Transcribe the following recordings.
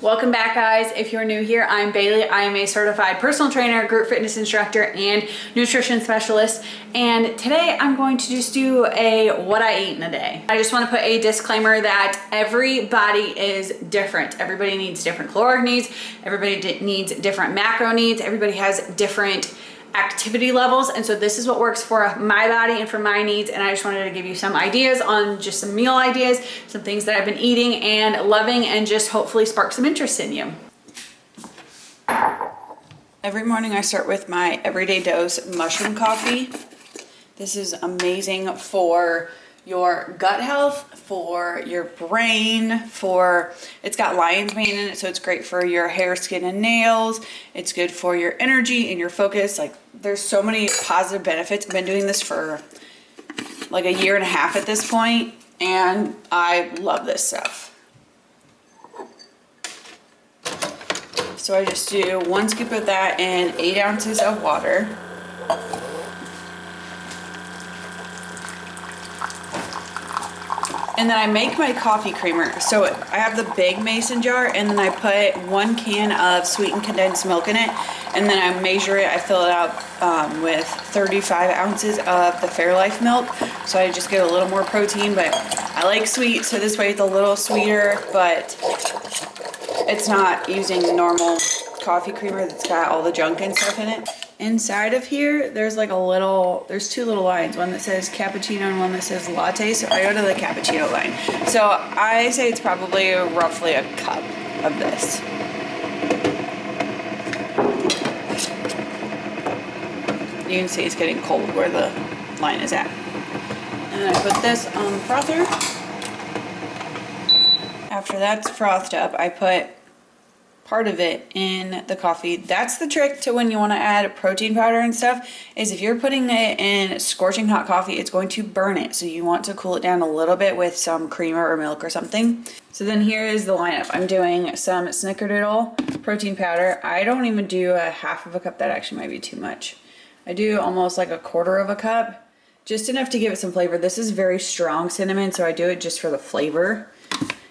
Welcome back, guys. If you're new here, I'm Bailey. I am a certified personal trainer, group fitness instructor, and nutrition specialist. And today I'm going to just do a what I eat in a day. I just want to put a disclaimer that everybody is different. Everybody needs different caloric needs. Everybody needs different macro needs. Everybody has different activity levels, and so this is what works for my body and for my needs. And I just wanted to give you some ideas on just some meal ideas, some things that I've been eating and loving, and just hopefully spark some interest in you. Every morning I start with my everyday dose mushroom coffee. This is amazing for your gut health, for your brain, it's got lion's mane in it, so it's great for your hair, skin, and nails. It's good for your energy and your focus. Like, there's so many positive benefits. I've been doing this for like a year and a half at this point, and I love this stuff. So I just do 1 scoop of that and 8 ounces of water. And then I make my coffee creamer. So I have the big mason jar, and then I put 1 can of sweetened condensed milk in it, and then I measure it. I fill it out with 35 ounces of the Fairlife milk. So I just get a little more protein, but I like sweet, so this way it's a little sweeter, but it's not using the normal coffee creamer that's got all the junk and stuff in it. Inside of here, there's like there's 2 little lines, one that says cappuccino and one that says latte, so I go to the cappuccino line. So I say it's probably roughly a cup of this. You can see it's getting cold where the line is at. And then I put this on the frother. After that's frothed up, I put part of it in the coffee. That's the trick to when you want to add protein powder and stuff, is if you're putting it in scorching hot coffee, it's going to burn it. So you want to cool it down a little bit with some creamer or milk or something. So then here is the lineup. I'm doing some Snickerdoodle protein powder. I don't even do a half of a cup. That actually might be too much. I do almost like a 1/4 of a cup, just enough to give it some flavor. This is very strong cinnamon, so I do it just for the flavor.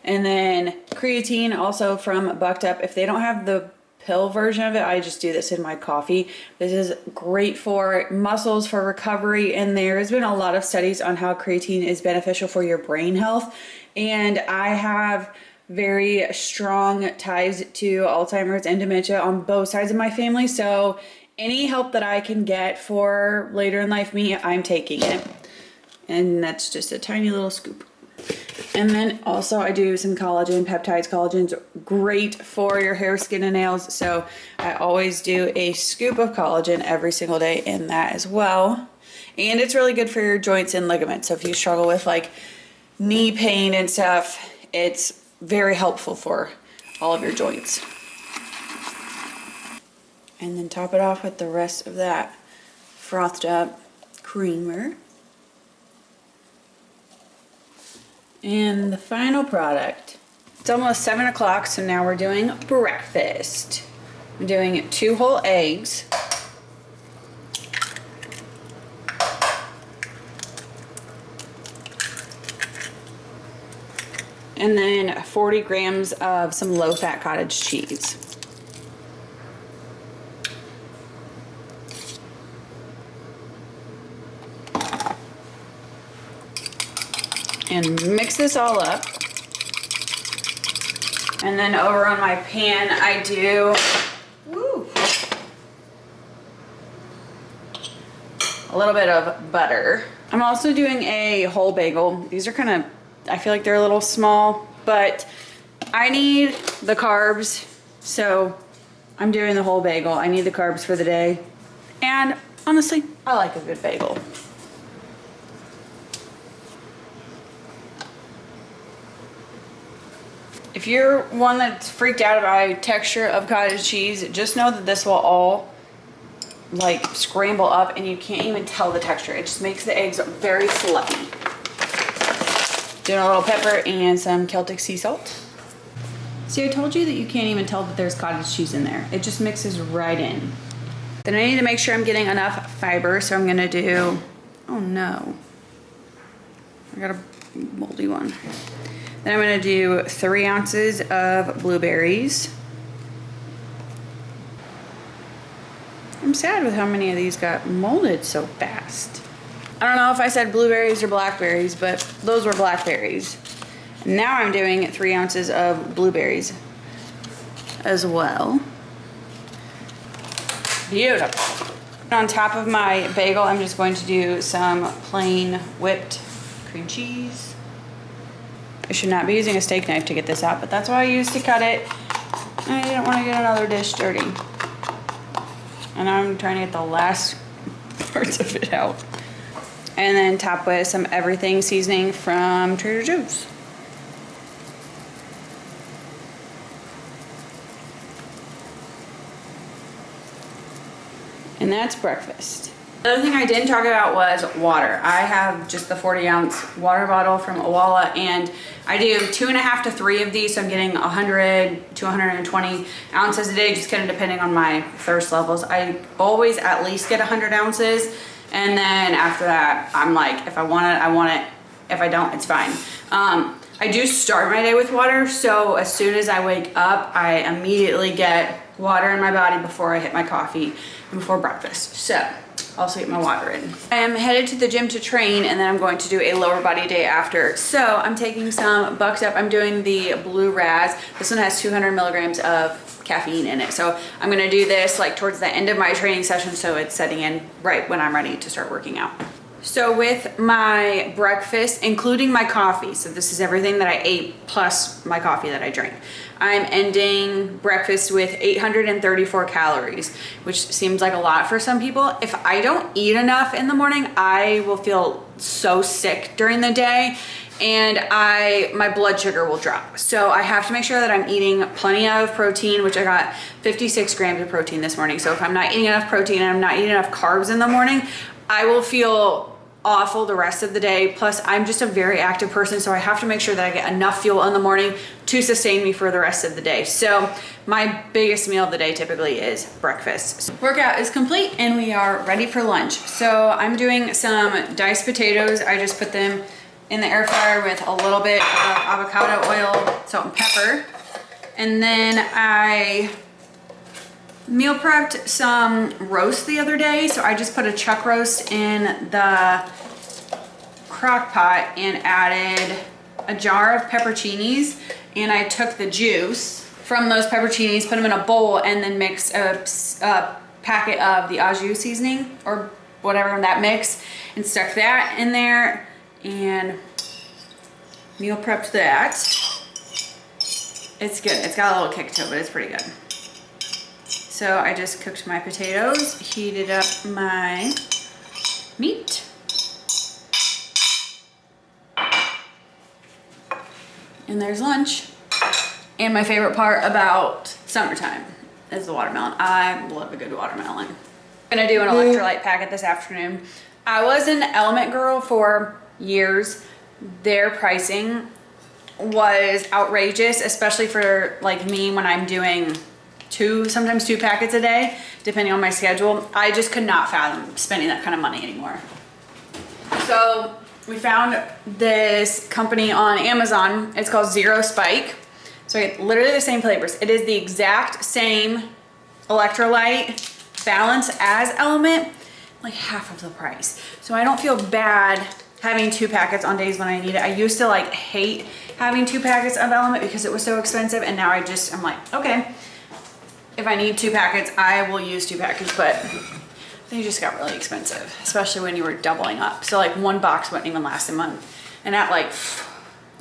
And then creatine, also from Bucked Up. If they don't have the pill version of it, I just do this in my coffee. This is great for muscles, for recovery, and there has been a lot of studies on how creatine is beneficial for your brain health. And I have very strong ties to Alzheimer's and dementia on both sides of my family, so any help that I can get for later in life me, I'm taking it. And that's just a tiny little scoop. And then also I do some collagen, peptides. Collagen's great for your hair, skin, and nails. So I always do a scoop of collagen every single day in that as well. And it's really good for your joints and ligaments. So if you struggle with like knee pain and stuff, it's very helpful for all of your joints. And then top it off with the rest of that frothed up creamer. And the final product. It's almost 7 o'clock, so now we're doing breakfast. I'm doing 2 whole eggs. And then 40 grams of some low-fat cottage cheese. And mix this all up. And then over on my pan, I do a little bit of butter. I'm also doing a whole bagel. These are kind of, I feel like they're a little small, but I need the carbs, so I'm doing the whole bagel. I need the carbs for the day. And honestly, I like a good bagel. If you're one that's freaked out by texture of cottage cheese, just know that this will all like scramble up and you can't even tell the texture. It just makes the eggs very fluffy. Doing a little pepper and some Celtic sea salt. See, I told you that you can't even tell that there's cottage cheese in there. It just mixes right in. Then I need to make sure I'm getting enough fiber, so I'm gonna do, oh no, I got a moldy one. Then I'm gonna do 3 ounces of blueberries. I'm sad with how many of these got molded so fast. I don't know if I said blueberries or blackberries, but those were blackberries. Now I'm doing 3 ounces of blueberries as well. Beautiful. On top of my bagel, I'm just going to do some plain whipped cream cheese. I should not be using a steak knife to get this out, but that's what I used to cut it. I didn't want to get another dish dirty. And now I'm trying to get the last parts of it out. And then top with some everything seasoning from Trader Joe's. And that's breakfast. The other thing I didn't talk about was water. I have just the 40-ounce water bottle from Owala, and I do 2.5 to 3 of these, so I'm getting 100 to 120 ounces a day, just kind of depending on my thirst levels. I always at least get 100 ounces, and then after that, I'm like, if I want it, I want it. If I don't, it's fine. I do start my day with water, so as soon as I wake up, I immediately get water in my body before I hit my coffee and before breakfast. So also get my water in. I am headed to the gym to train, and then I'm going to do a lower body day after. So I'm taking some Bucked Up. I'm doing the Blue Raz. This one has 200 milligrams of caffeine in it. So I'm gonna do this like towards the end of my training session, so it's setting in right when I'm ready to start working out. So with my breakfast, including my coffee, so this is everything that I ate plus my coffee that I drank, I'm ending breakfast with 834 calories, which seems like a lot for some people. If I don't eat enough in the morning, I will feel so sick during the day, and my blood sugar will drop. So I have to make sure that I'm eating plenty of protein, which I got 56 grams of protein this morning. So if I'm not eating enough protein and I'm not eating enough carbs in the morning, I will feel awful the rest of the day. Plus I'm just a very active person, so I have to make sure that I get enough fuel in the morning to sustain me for the rest of the day. So my biggest meal of the day typically is breakfast. So workout is complete and we are ready for lunch. So I'm doing some diced potatoes. I just put them in the air fryer with a little bit of avocado oil, salt and pepper. And then I meal prepped some roast the other day, so I just put a chuck roast in the crock pot and added a jar of pepperoncinis, and I took the juice from those pepperoncinis, put them in a bowl, and then mixed a packet of the au jus seasoning or whatever in that mix, and stuck that in there and meal prepped that. It's good. It's got a little kick to it, but it's pretty good. So I just cooked my potatoes, heated up my meat. And there's lunch. And my favorite part about summertime is the watermelon. I love a good watermelon. I'm gonna do an electrolyte packet this afternoon. I was an Element girl for years. Their pricing was outrageous, especially for like me when I'm doing sometimes two packets a day, depending on my schedule. I just could not fathom spending that kind of money anymore. So we found this company on Amazon. It's called Zero Spike. So I get literally the same flavors. It is the exact same electrolyte balance as Element, like half of the price. So I don't feel bad having 2 packets on days when I need it. I used to like hate having 2 packets of Element because it was so expensive, and now I'm like, okay, if I need 2 packets, I will use 2 packets, but they just got really expensive, especially when you were doubling up. So like 1 box wouldn't even last a month. And at like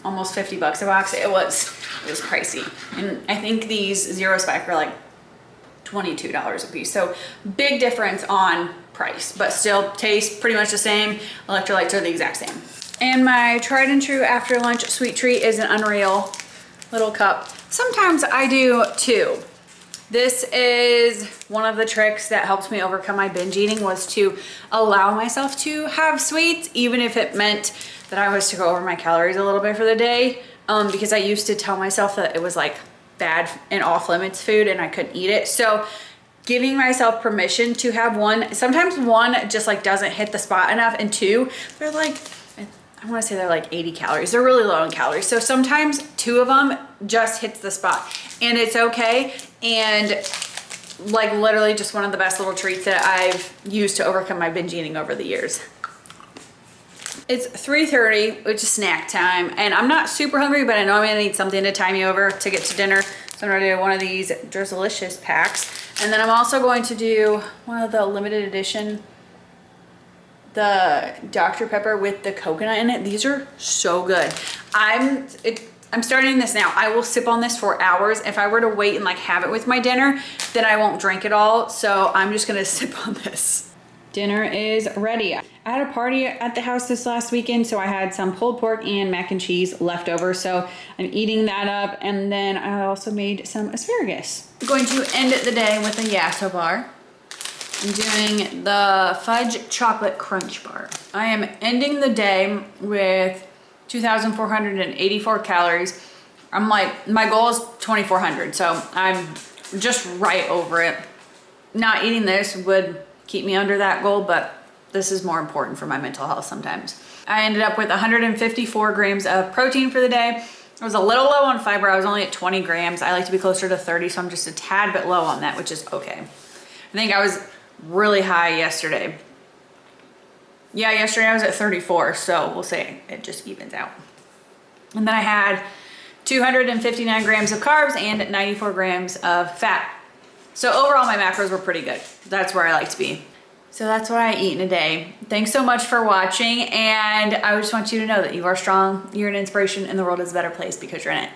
almost 50 bucks a box, it was pricey. And I think these Zero Spike are like $22 a piece. So big difference on price, but still taste pretty much the same. Electrolytes are the exact same. And my tried and true after lunch sweet treat is an Unreal little cup. Sometimes I do 2. This is one of the tricks that helped me overcome my binge eating, was to allow myself to have sweets, even if it meant that I was to go over my calories a little bit for the day, because I used to tell myself that it was like bad and off limits food and I couldn't eat it. So giving myself permission to have 1, sometimes 1 just like doesn't hit the spot enough, and 2, they're like, I want to say they're like 80 calories. They're really low in calories. So sometimes 2 of them just hits the spot, and it's okay. And like literally just one of the best little treats that I've used to overcome my binge eating over the years. It's 3:30, which is snack time, and I'm not super hungry, but I know I'm gonna need something to tie me over to get to dinner. So I'm gonna do one of these Drizzlicious packs. And then I'm also going to do one of the limited edition, the Dr. Pepper with the coconut in it. These are so good. I'm starting this now. I will sip on this for hours. If I were to wait and like have it with my dinner, then I won't drink it all. So I'm just gonna sip on this. Dinner is ready. I had a party at the house this last weekend, so I had some pulled pork and mac and cheese left over. So I'm eating that up, and then I also made some asparagus. I'm going to end the day with a Yasso bar. I'm doing the fudge chocolate crunch bar. I am ending the day with 2,484 calories. I'm like, my goal is 2,400, so I'm just right over it. Not eating this would keep me under that goal, but this is more important for my mental health sometimes. I ended up with 154 grams of protein for the day. I was a little low on fiber. I was only at 20 grams. I like to be closer to 30, so I'm just a tad bit low on that, which is okay. I think I was really high yesterday. Yeah, yesterday I was at 34, so we'll say it just evens out. And then I had 259 grams of carbs and 94 grams of fat. So overall my macros were pretty good. That's where I like to be. So that's what I eat in a day. Thanks so much for watching, and I just want you to know that you are strong, you're an inspiration, and the world is a better place because you're in it.